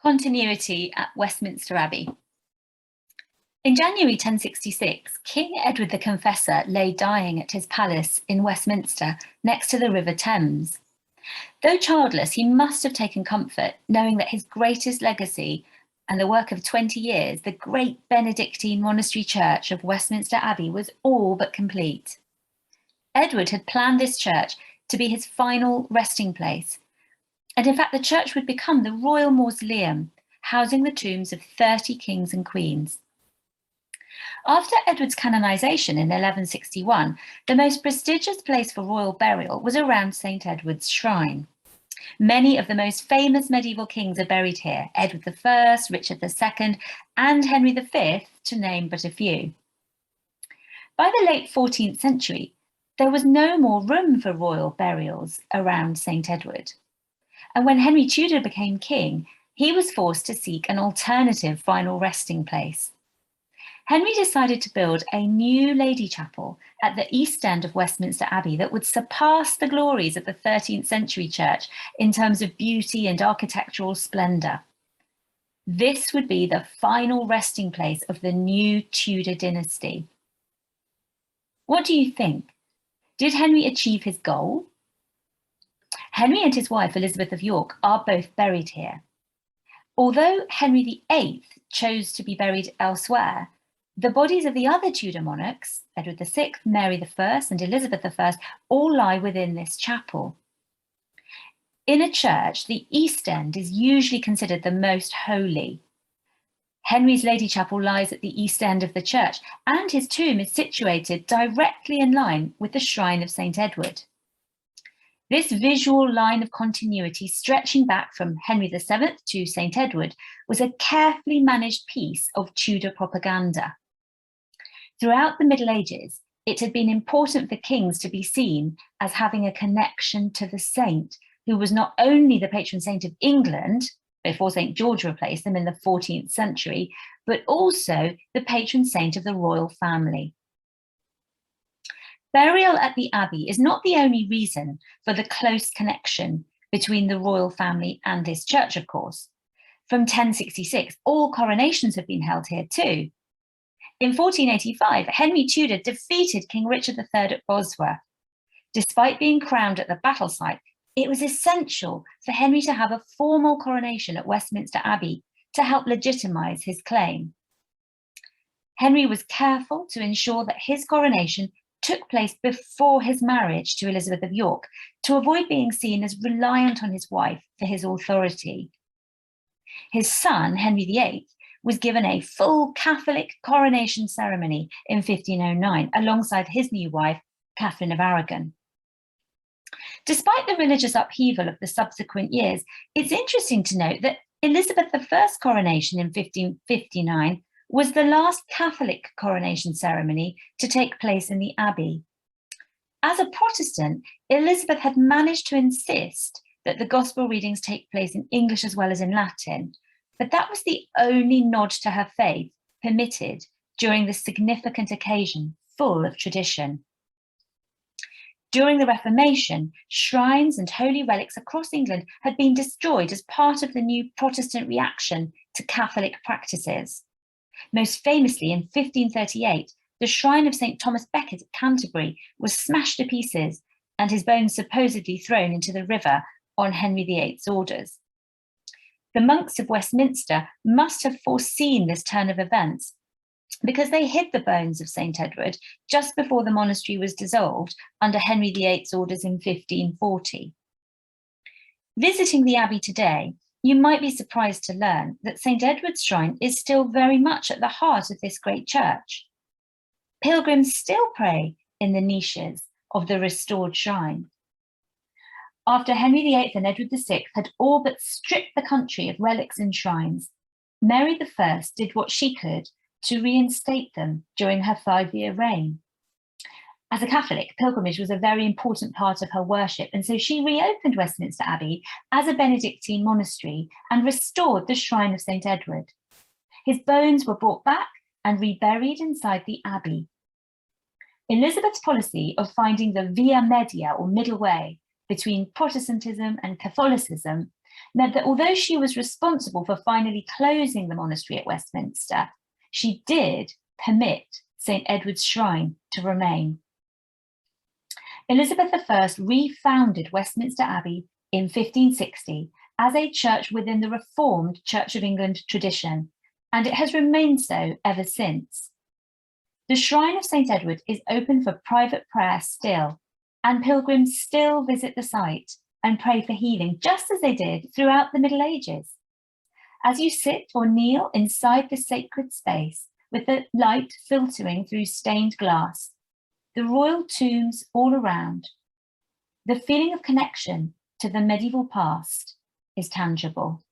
Continuity at Westminster Abbey. In January 1066, King Edward the Confessor lay dying at his palace in Westminster next to the River Thames. Though childless, he must have taken comfort knowing that his greatest legacy and the work of 20 years, the great Benedictine monastery church of Westminster Abbey, was all but complete. Edward had planned this church to be his final resting place, and in fact the church would become the royal mausoleum, housing the tombs of 30 kings and queens. After Edward's canonisation in 1161, the most prestigious place for royal burial was around St Edward's Shrine. Many of the most famous medieval kings are buried here: Edward I, Richard II, and Henry V, to name but a few. By the late 14th century, there was no more room for royal burials around St Edward. And when Henry Tudor became king, he was forced to seek an alternative final resting place. Henry decided to build a new Lady Chapel at the east end of Westminster Abbey that would surpass the glories of the 13th century church in terms of beauty and architectural splendour. This would be the final resting place of the new Tudor dynasty. What do you think? Did Henry achieve his goal? Henry and his wife Elizabeth of York are both buried here. Although Henry VIII chose to be buried elsewhere, the bodies of the other Tudor monarchs, Edward VI, Mary I, and Elizabeth I, all lie within this chapel. In a church, the east end is usually considered the most holy. Henry's Lady Chapel lies at the east end of the church, and his tomb is situated directly in line with the shrine of St Edward. This visual line of continuity stretching back from Henry VII to St Edward was a carefully managed piece of Tudor propaganda. Throughout the Middle Ages, it had been important for kings to be seen as having a connection to the saint, who was not only the patron saint of England, before St George replaced them in the 14th century, but also the patron saint of the royal family. Burial at the Abbey is not the only reason for the close connection between the royal family and this church, of course. From 1066, all coronations have been held here too. In 1485, Henry Tudor defeated King Richard III at Bosworth. Despite being crowned at the battle site, it was essential for Henry to have a formal coronation at Westminster Abbey to help legitimise his claim. Henry was careful to ensure that his coronation took place before his marriage to Elizabeth of York, to avoid being seen as reliant on his wife for his authority. His son, Henry VIII, was given a full Catholic coronation ceremony in 1509, alongside his new wife, Catherine of Aragon. Despite the religious upheaval of the subsequent years, it's interesting to note that Elizabeth I's coronation in 1559 was the last Catholic coronation ceremony to take place in the Abbey. As a Protestant, Elizabeth had managed to insist that the Gospel readings take place in English as well as in Latin, but that was the only nod to her faith permitted during this significant occasion full of tradition. During the Reformation, shrines and holy relics across England had been destroyed as part of the new Protestant reaction to Catholic practices. Most famously, in 1538, the shrine of St Thomas Becket at Canterbury was smashed to pieces and his bones supposedly thrown into the river on Henry VIII's orders. The monks of Westminster must have foreseen this turn of events, because they hid the bones of St Edward just before the monastery was dissolved under Henry VIII's orders in 1540. Visiting the Abbey today, you might be surprised to learn that St Edward's Shrine is still very much at the heart of this great church. Pilgrims still pray in the niches of the restored shrine. After Henry VIII and Edward VI had all but stripped the country of relics and shrines, Mary I did what she could to reinstate them during her 5-year reign. As a Catholic, pilgrimage was a very important part of her worship, and so she reopened Westminster Abbey as a Benedictine monastery and restored the shrine of St Edward. His bones were brought back and reburied inside the Abbey. Elizabeth's policy of finding the via media, or middle way, between Protestantism and Catholicism meant that although she was responsible for finally closing the monastery at Westminster, she did permit St. Edward's Shrine to remain. Elizabeth I refounded Westminster Abbey in 1560 as a church within the Reformed Church of England tradition, and it has remained so ever since. The Shrine of St. Edward is open for private prayer still, and pilgrims still visit the site and pray for healing, just as they did throughout the Middle Ages. As you sit or kneel inside the sacred space, with the light filtering through stained glass, the royal tombs all around, the feeling of connection to the medieval past is tangible.